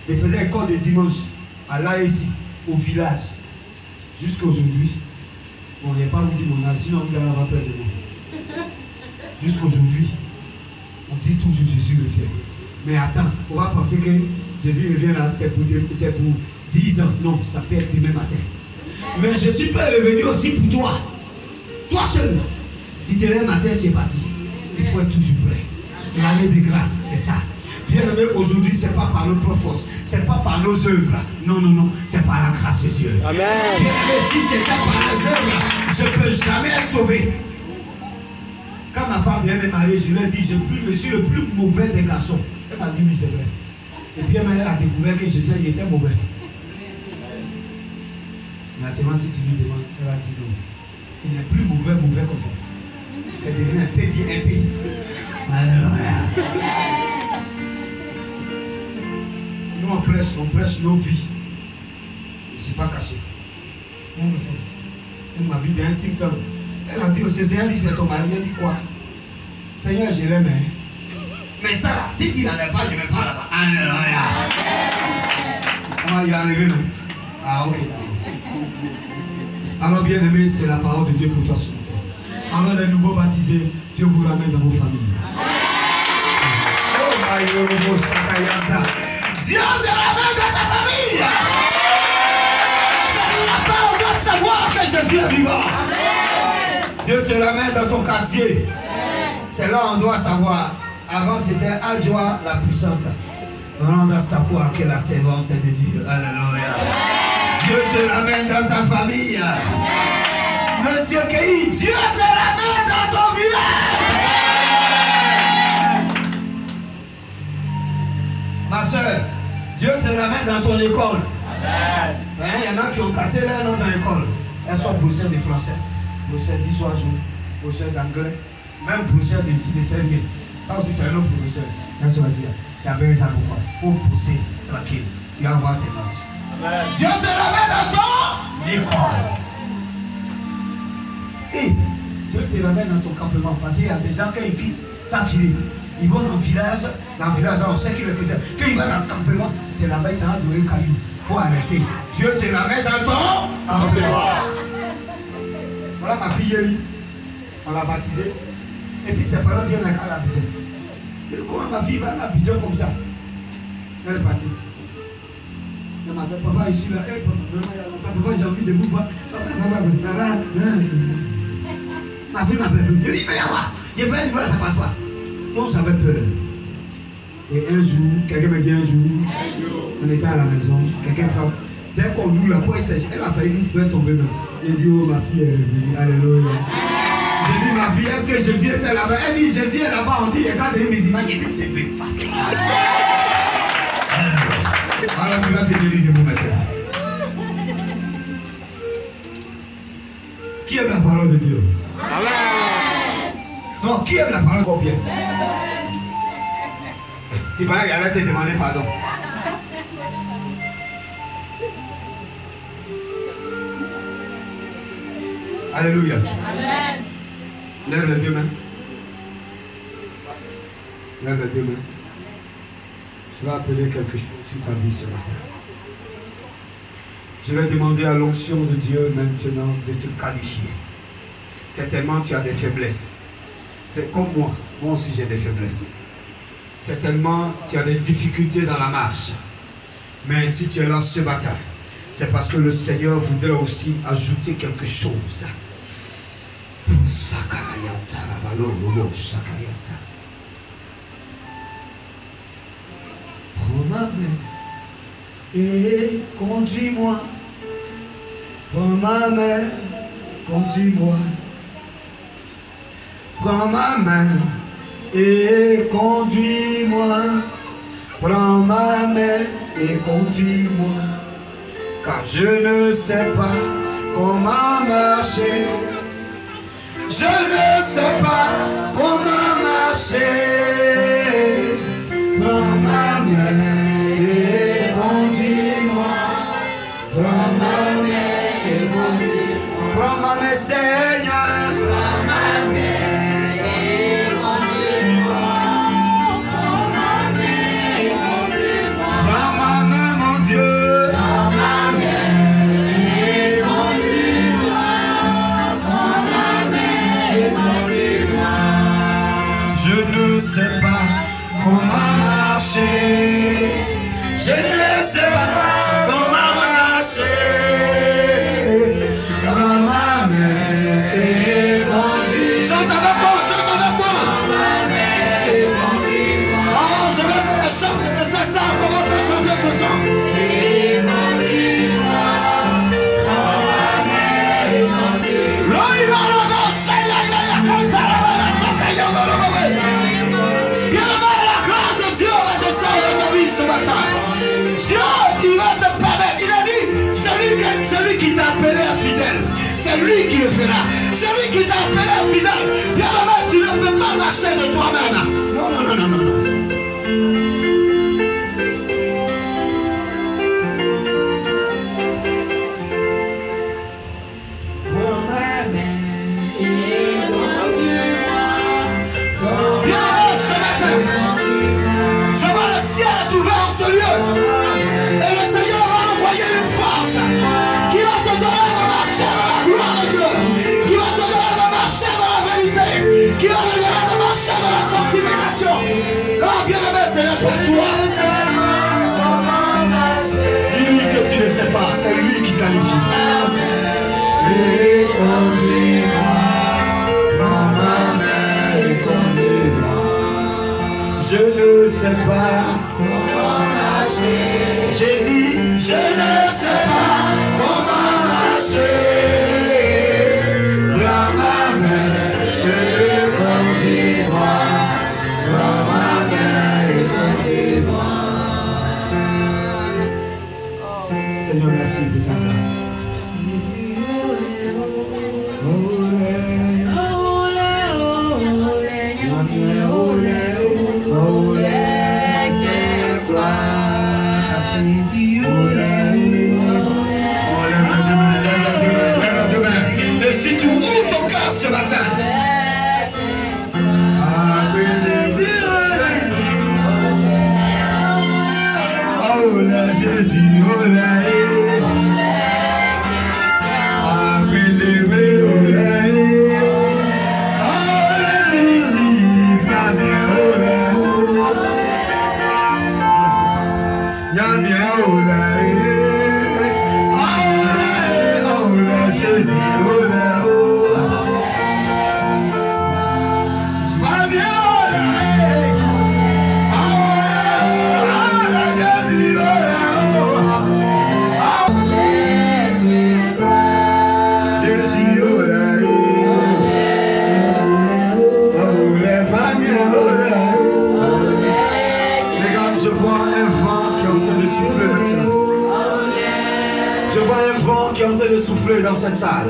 Je faisais école de dimanche à l'AEC, au village. Jusqu'à aujourd'hui. Bon, je n'ai pas vous dit mon âge, sinon vous allez avoir peur de moi. Jusqu'à aujourd'hui, on dit toujours Jésus revient. Mais attends, on va penser que Jésus revient là, c'est pour 10 ans. Non, ça peut être demain matin. Mais Jésus peut revenir aussi pour toi. Toi seul. Dis-le matin, tu es parti. Il faut être toujours prêt. L'année de grâce, c'est ça. Bien aimé, aujourd'hui, ce n'est pas par nos propres forces, ce n'est pas par nos œuvres. Non, non, non, c'est par la grâce de Dieu. Amen. Bien aimé, si c'était par les œuvres, je ne peux jamais être sauvé. Quand ma femme vient me marier, je lui ai dit, je suis le plus mauvais des garçons. Elle m'a dit, oui, c'est vrai. Et puis elle a découvert que Jésus était mauvais. Maintenant, si tu lui demandes, elle a dit non. Il n'est plus mauvais comme ça. Elle devient un peu bien, un peu. Alléluia. Nous, on prêche nos vies. Je ne suis pas caché. Elle m'a vu d'un TikTok. Elle a dit au Seigneur, dit c'est ton mari. Elle dit quoi? Seigneur, je l'aime. Mais ça là, si tu n'en as pas, je ne vais pas là-bas. Alléluia. Comment il est arrivé, non? Ah, ok. Alors, bien aimé, c'est la parole de Dieu pour toi ce matin. Alors, les nouveaux baptisés, Dieu vous ramène dans vos familles. Oh, my Shakayanta. Dieu te ramène dans ta famille. C'est là-bas on doit savoir que Jésus est vivant. Dieu te ramène dans ton quartier. C'est là on doit savoir. Avant c'était Adjoa la puissante. Maintenant on doit savoir que la servante est de Dieu. Alléluia. Dieu te ramène dans ta famille. Monsieur Kei, Dieu te ramène dans ton village. Ma soeur, Dieu te ramène dans ton école. Il y en a qui ont gâté leur nom dans l'école. Elles sont professeurs de français, professeurs d'histoire, professeurs d'anglais, même professeurs de sérieux. Ça aussi, c'est un autre professeur. Là, ça va dire, c'est bien ça pourquoi. Il faut pousser tranquille. Tu vas avoir tes notes. Amen. Dieu te ramène dans ton école. Et Dieu te ramène dans ton campement. Parce qu'il y a des gens qui quittent ta fille. Ils vont dans le village, on sait qu'il est chrétien. Quand il va dans le campement, c'est là-bas, il s'en va donner caillou. Il faut arrêter. Dieu te la met dans ton campement. Voilà ma fille Yeli. On l'a baptisée. Et puis ses parents disent, on a qu'à l'Abidjan. Et comment ma fille va à l'Abidjan comme ça? Elle est partie. Elle m'appelle, papa, ici là. Hey, papa, j'ai envie de vous voir. Papa. Ma fille m'appelle. Je dis, mais y'a quoi? Je vais aller voir, ça passe pas. Donc j'avais peur. Et un jour, quelqu'un me dit un jour, on était à la maison, quelqu'un frappe. Dès qu'on ouvre la porte, elle a failli nous faire tomber même. Il dit, oh ma fille est revenue, alléluia. J'ai dit, ma fille, est-ce que Jésus était là-bas? Elle dit, Jésus est là-bas, on dit, regarde mes images. J'ai dit, je ne fais pas. Alors tu vas te dire de vous maintenant. Qui aime la parole de Dieu? Amen. Non, qui aime la parole encore bien? Tu vas y aller te demander pardon. Alléluia. Amen. Lève les deux mains. Lève les deux mains. Je vais appeler quelque chose sur ta vie ce matin. Je vais demander à l'onction de Dieu maintenant de te qualifier. Certainement tu as des faiblesses. C'est comme moi. Moi aussi j'ai des faiblesses. Certainement tu as des difficultés dans la marche. Mais si tu es là ce matin, c'est parce que le Seigneur voudrait aussi ajouter quelque chose. Prends ma main et conduis-moi. Prends ma main, conduis-moi. Prends ma main et conduis-moi. Prends ma main et conduis-moi. Car je ne sais pas comment marcher. Je ne sais pas comment marcher. Prends ma main et conduis-moi. Prends ma main et conduis-moi. Prends ma main, Seigneur. Prends ma main et conduis-moi. Prends ma main et conduis-moi. Prends ma main, mon Dieu. Prends ma main et conduis-moi. Prends ma main et conduis-moi. Je ne sais pas comment marcher. Je ne sais pas comment marcher. Prends ma main et conduis. Chante avec moi, chante avec moi. Prends ma main et conduis-moi. Oh, je vais chanter, c'est ça, on commence à chanter ce chant. Et conduis-moi. Prends ma main et conduis-moi. L'oïma robo, shaya ya kantara bana soka yondo robo. La grâce de Dieu va descendre dans ta vie ce matin. Dieu, il va te permettre. Il a dit, celui qui t'a appelé à fidèle, c'est lui qui le fera. Celui qui t'a appelé à fidèle, bien aimé, tu ne peux pas marcher de toi-même. Non, non, non, non, non. Dis-lui que tu ne sais pas, c'est lui qui qualifie. Et conduis-moi, prends ma main et conduis-moi. Je ne sais pas comment marcher. J'ai dit, je ne sais pas comment marcher. Prends ma main et conduis-moi. Prends ma main et conduis-moi. Seigneur, merci de ta grâce. Et si tu ouvres ton cœur ce matin, Souffler dans cette salle.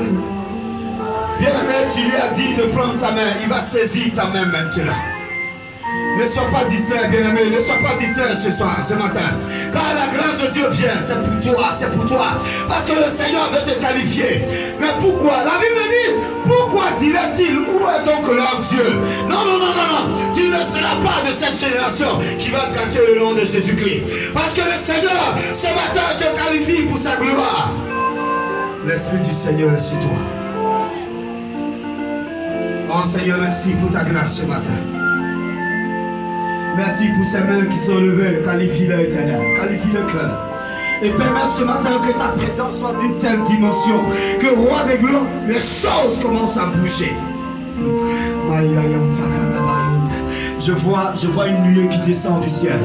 Bien-aimé, tu lui as dit de prendre ta main. Il va saisir ta main maintenant. Ne sois pas distrait, bien-aimé. Ne sois pas distrait ce soir, ce matin. Quand la grâce de Dieu vient, c'est pour toi, c'est pour toi. Parce que le Seigneur veut te qualifier. Mais pourquoi? La Bible dit, pourquoi dirait-il, où est donc leur Dieu? Non, non, non, non, non. Tu ne seras pas de cette génération qui va gâter le nom de Jésus-Christ. Parce que le Seigneur, ce matin, te qualifie pour sa gloire. L'Esprit du Seigneur est sur toi. Oh Seigneur, merci pour ta grâce ce matin. Merci pour ces mains qui sont levées. Qualifie-le, Éternel. Qualifie le cœur. Et permets ce matin que ta présence soit d'une telle dimension que, roi des gloires, les choses commencent à bouger. Je vois une nuée qui descend du ciel.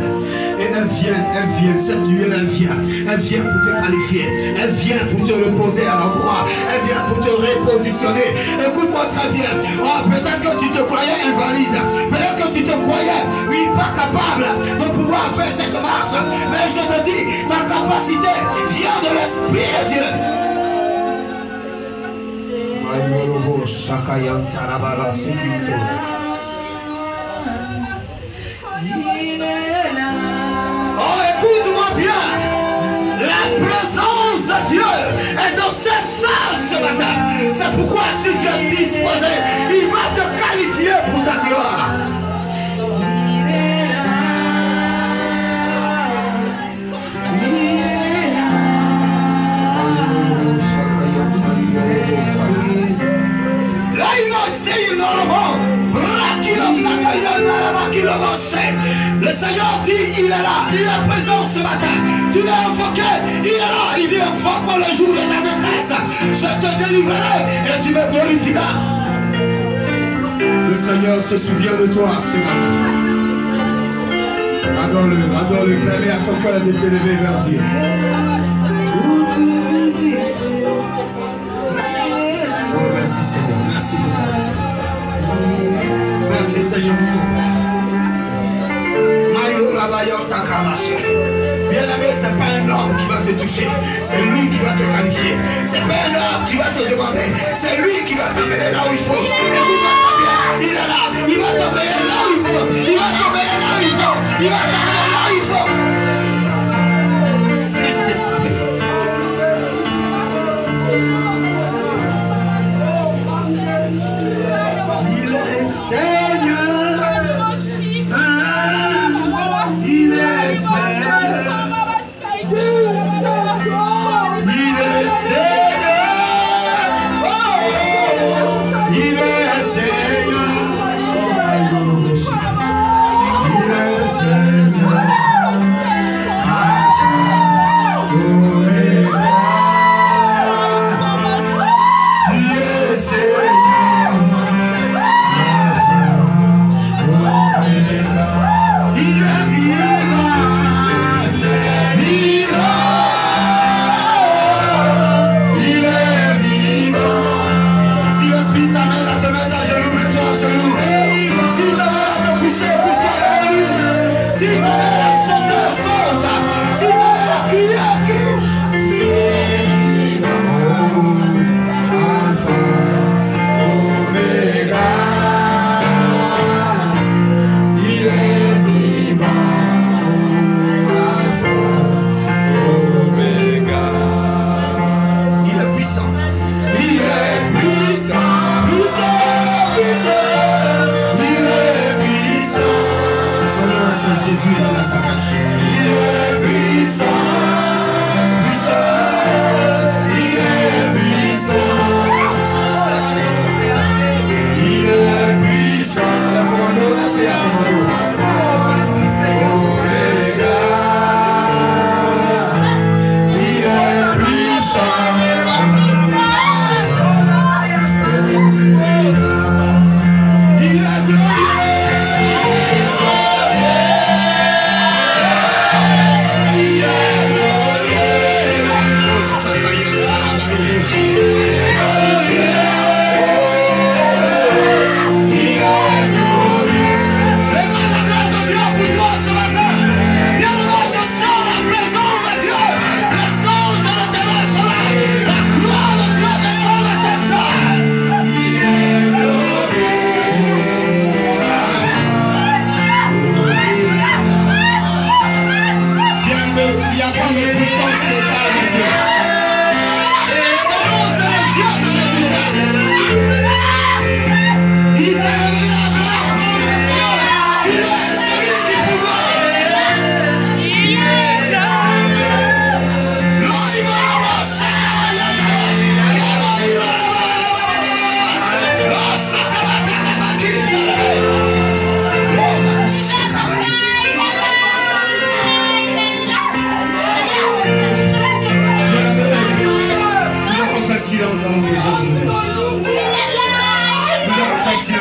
Et elle vient, cette nuée, elle vient pour te qualifier. Elle vient pour te reposer à l'endroit. Elle vient pour te repositionner. Écoute-moi très bien. Oh, peut-être que tu te croyais invalide. Peut-être que tu te croyais, oui, pas capable de pouvoir faire cette marche. Mais je te dis, ta capacité vient de l'Esprit de Dieu. Oh, écoute-moi bien. La présence de Dieu est dans cette salle ce matin. C'est pourquoi si tu es disposé, il va te qualifier pour sa gloire. Là, il m'a essayé normalement. Le Seigneur dit, il est là, il est présent ce matin. Tu l'as invoqué, il est là, il dit, invoque-moi le jour de ta détresse. Je te délivrerai et tu me glorifieras. Le Seigneur se souvient de toi ce matin. Adore-le, permets à ton cœur de t'élever vers Dieu. Oh, merci Seigneur, merci pour ta grâce. Merci Seigneur pour ton roi. Bien-aimé, ce n'est pas un homme qui va te toucher. C'est lui qui va te qualifier. Ce n'est pas un homme qui va te demander. C'est lui qui va t'emmener là où il faut. Écoute-moi très bien. Il est là. Il va t'emmener là où il faut. Il va t'emmener là où il faut. Il va t'emmener là où il faut. Saint-Esprit. Il est Seigneur. Il est Seigneur. Il est Seigneur. Oh, il est Seigneur. Oh, il est Seigneur.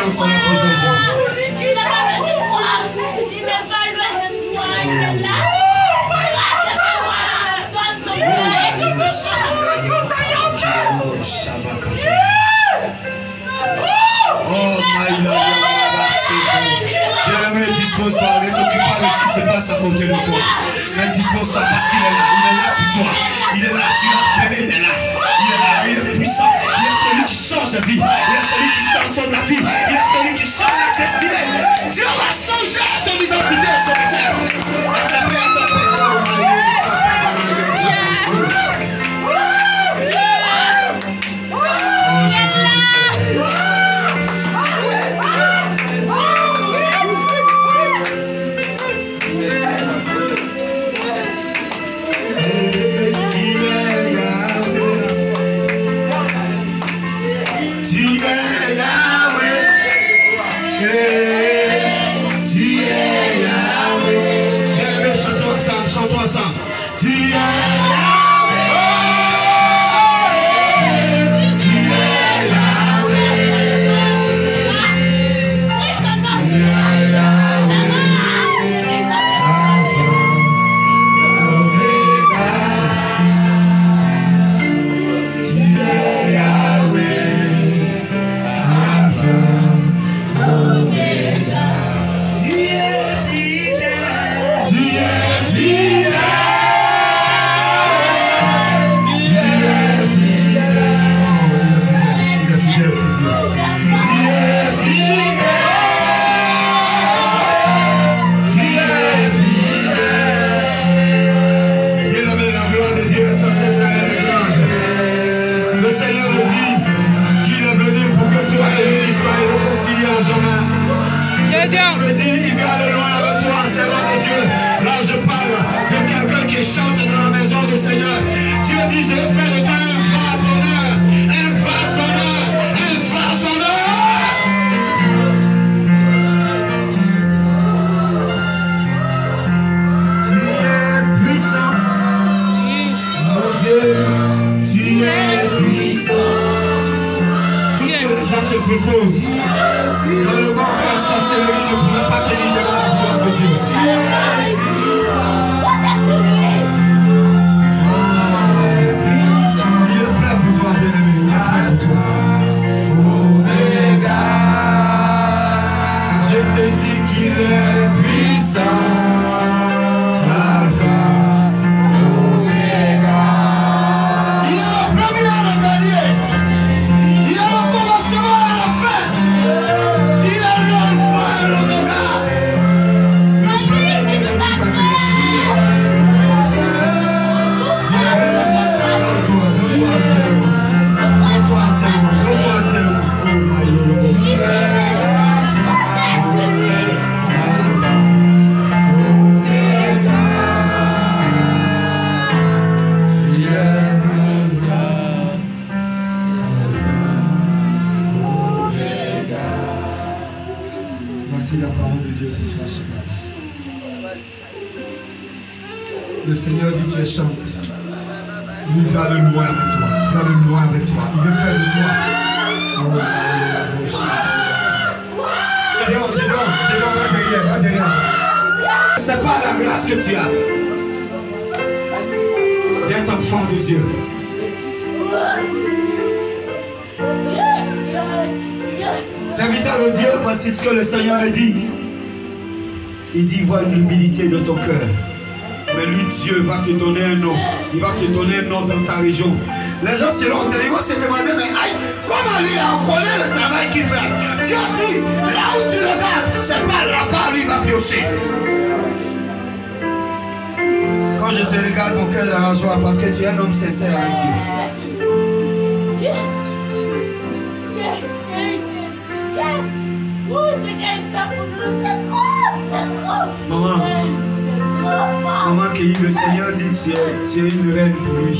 où sont la présence de Dieu. Il n'est pas loin de toi. Il n'est pas loin de toi. Il est là. Oh my Lord, bien-aimé, dispose-toi, ne t'occupe pas de ce qui se passe à côté de toi. Mais dispose-toi parce qu'il est là pour toi. Il est là, tu l'as appelé, il est là. Il est puissant. Il est celui qui change la vie. Il est celui qui transforme la vie. Il est celui qui change la destinée. Dieu va changer ton identité ce matin. Attrapez. Oh Jésus, je t'aime. Le Seigneur dit tu es chante. Lui va le loin avec toi. Va le loin avec toi. Il veut faire de toi. Oh, la bouche. J'ai donc, va derrière. C'est pas la grâce que tu as d'être enfant de Dieu. Serviteur de Dieu, voici ce que le Seigneur me dit. Il dit, vois l'humilité de ton cœur. Mais lui, Dieu va te donner un nom. Il va te donner un nom dans ta région. Les gens seront ils vont se demander, mais aïe, comment lui, on connaît le travail qu'il fait. Dieu dit, là où tu regardes, c'est pas là-bas, lui va piocher. Quand je te regarde, mon cœur est dans la joie parce que tu es un homme sincère avec Dieu. Maman qui le Seigneur dit tu es une reine pour lui.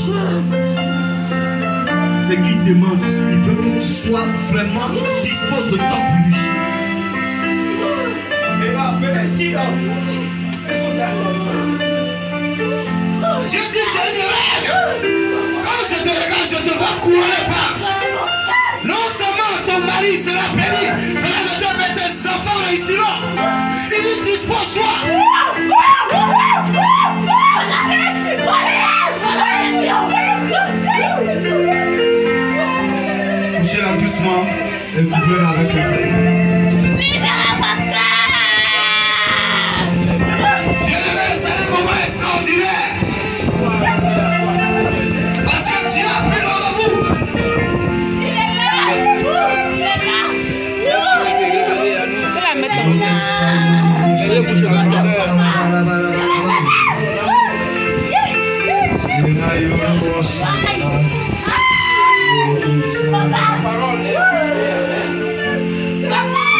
Ce qu'il demande, il veut que tu sois vraiment dispose de temps pour lui. Et là, venez ici, là. Dieu dit tu es une reine. Quand je te regarde, je te vois couronner femme. Non seulement ton mari sera béni, sera de doucement et couvrez-la avec le pain. Libère mon cœur. Bien-aimé, c'est un moment extraordinaire. Parce que Dieu a pris l'un de vous. Il est là. Il est là. C'est la mettre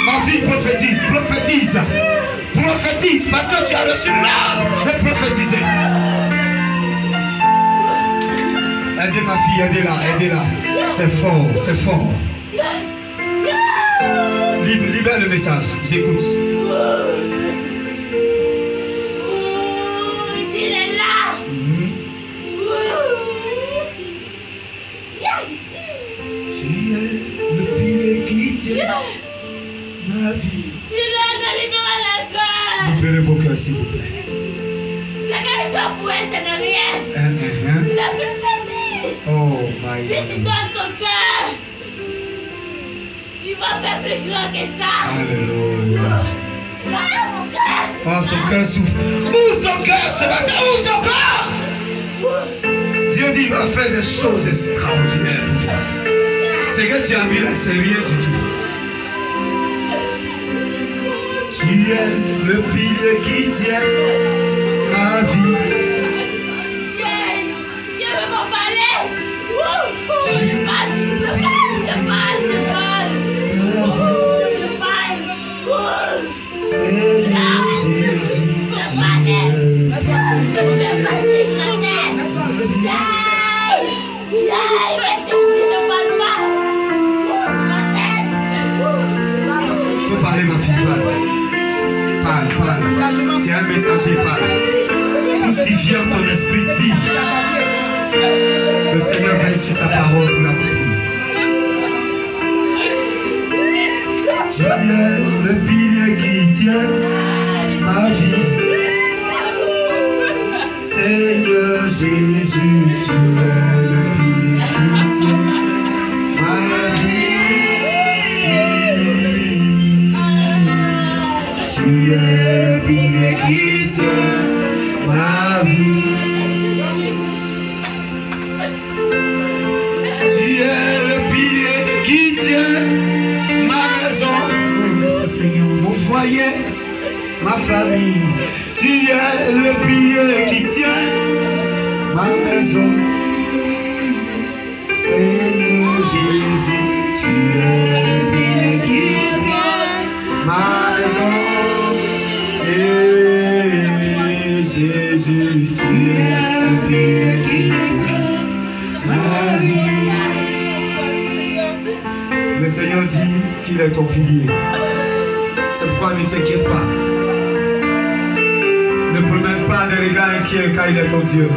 Ma fille, prophétise, prophétise. Prophétise, parce que tu as reçu l'ordre de prophétiser. Aidez ma fille, aidez-la, aidez-la. C'est fort, c'est fort. Libère le message, j'écoute. Il est là. Tu es le pilier qui tient ma vie. Il est là, libère le cœur. Libérez vos cœurs, s'il vous plaît. Ce qu'ils sont pour eux, ce n'est rien. La plus petite. Oh my Si tu God. donnes ton cœur, tu vas faire plus grand que ça. Alléluia. Ah, mon cœur. Oh, son cœur souffre. Ouvre ton cœur ce matin, ouvre ton cœur. Dieu dit, il va faire des choses extraordinaires pour toi. C'est que tu as mis là, c'est rien du tout. Tu es le pilier qui tient ma vie. Dieu veut m'en parler. Je parle. Seigneur Jésus, tu es le pilier qui tient ma vie. Il faut parler, ma fille, parle. Parle, parle. Tu es un messager, parle. Tout ce qui vient ton esprit dit. Le Seigneur veille sur sa parole pour l'accomplir. Tu es le pilier qui tient ma vie. Seigneur Jésus, tu es le pilier qui tient ma vie. Tu es le pilier qui tient ma vie. Tu es le pilier qui tient ma maison, mon foyer, ma famille. Tu es le pilier qui tient ma maison. Seigneur Jésus, tu es le pilier qui tient ma maison. Et Jésus, tu es le pilier qui tient ma vie. Le Seigneur dit qu'il est ton pilier. C'est pourquoi ne t'inquiète pas. Ne promène pas des regards inquiets car il est ton Dieu.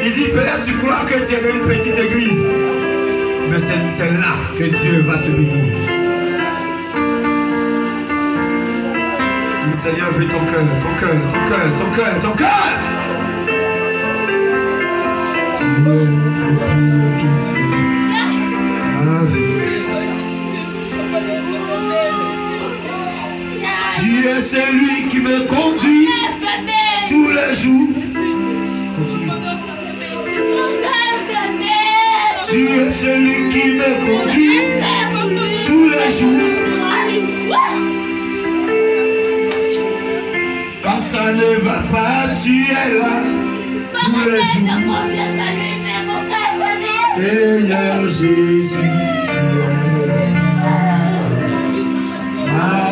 Il dit peut-être tu crois que tu es dans une petite église. Mais c'est là que Dieu va te bénir. Le Seigneur veut ton cœur, ton cœur, ton cœur, ton cœur, ton cœur. Tu es le pilier qui tient ma vie. Tu es celui qui me conduit tous les jours. Continue. Tu es celui qui me conduit tous les jours. Quand ça ne va pas, tu es là tous les jours. Seigneur Jésus, tu es le pilier qui tient ma